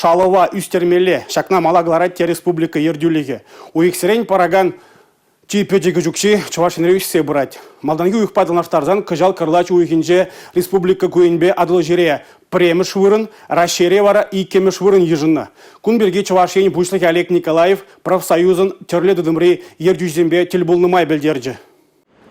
шалова үстермеле шакна малагларат республика ердюлеге. Уиксерен параган Чипедегі жүкші Чувашинре үссе бұрад. Малданги уйықпадылнаштарзан кыжал кырлач уйықынже республика көйінбе адыл жере преміш вырын, расшере вара и кеміш вырын ежынна. Күнберге Чувашин Бушлық Олег Николаев профсоюзын терлі дыдымри ердюзембе тілбулнымай білдерді.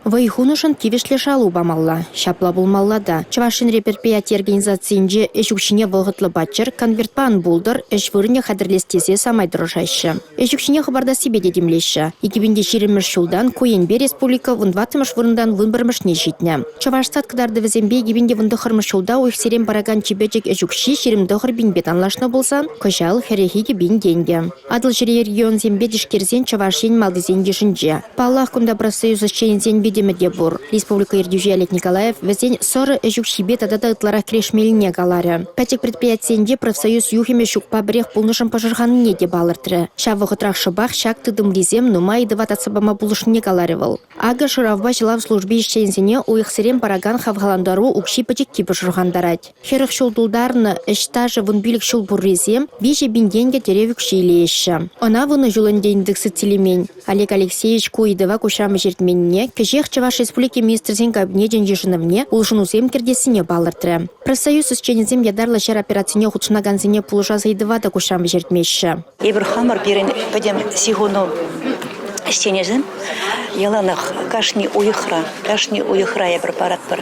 Вайхунышын кивешле шалу бамалла, шапла булмаллада. Чувашин предприятие организациинже эшукшине вылгытлы батчыр конвертпан булдыр, эшвырыне хадырлестесе самай дұрышайшы. Эшукшине хабарда себе дедимлеші. 2020 шулдан Коенбе республика вындватымыш вырындан вынбырмыш не житне. Чувашстат кадарды візембе гибенде вындықырмыш шулда уйхсерен бараган чебечек эшукши шеримдығыр бинбет анлашны болсан, кыжал херехиге бин денге. Адыл жире регион зембе дишкерзен Чувашин малдызен дешінже. Паллах кунда профсоюзы чейнзен Демедебур. Республика Ердюжи Олег Николаев везень ссоры эжукшибе тадата ытлара крешмеліне галары. Пәтек предприятиенде профсоюз юхиме шукпа бірех пулнышын пожырғаныне де балыртыры. Шавы ғытрах шыбақ шак тыдым лизем нумай дыват атсабама булышыне галарывыл. Ага шыравба жылав службе ишчензіне уйықсырен параган хавгаландару укши пәтекки пожырғандарать. Херых шулдулдарны эштажы вынбилік шул буррезем виже бинденге теревік шейлеші. Она выны жулындейндіксі телемень. Олег Алексеевич куидыва кушамы жертменіне кежех Чуваш республики министрзен кабинетен ежынывне улшынусем кердесіне балыртыры. Профсоюз исченезем ядарлы жер операцине худшынаганзине пулыжа зайдывада кушамы жертмеші. Ибрахамар берен пәдем сигуну исченезем яланах кашни уйхра я препарат бар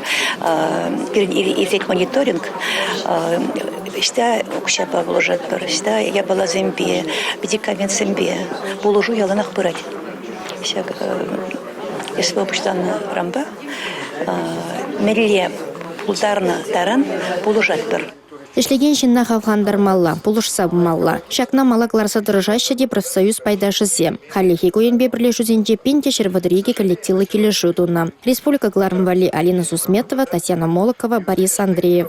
берен иртет мониторинг işte укшапа положат бар işte я была зембе медикамент зембе положу яланах брать всяк если обычно рамба мериле пулдарна таран положат бар. Ишлеген жинна хавгандармалла, пулышса бумалла. Шакна малакларса дырыжаща де профсоюз пайдашы зем. Халихи коенбе бірлешузенде пенте шервадыриге коллективы келешудуна. Республика Глармвали Алина Сусметова, Татьяна Молокова, Борис Андреев.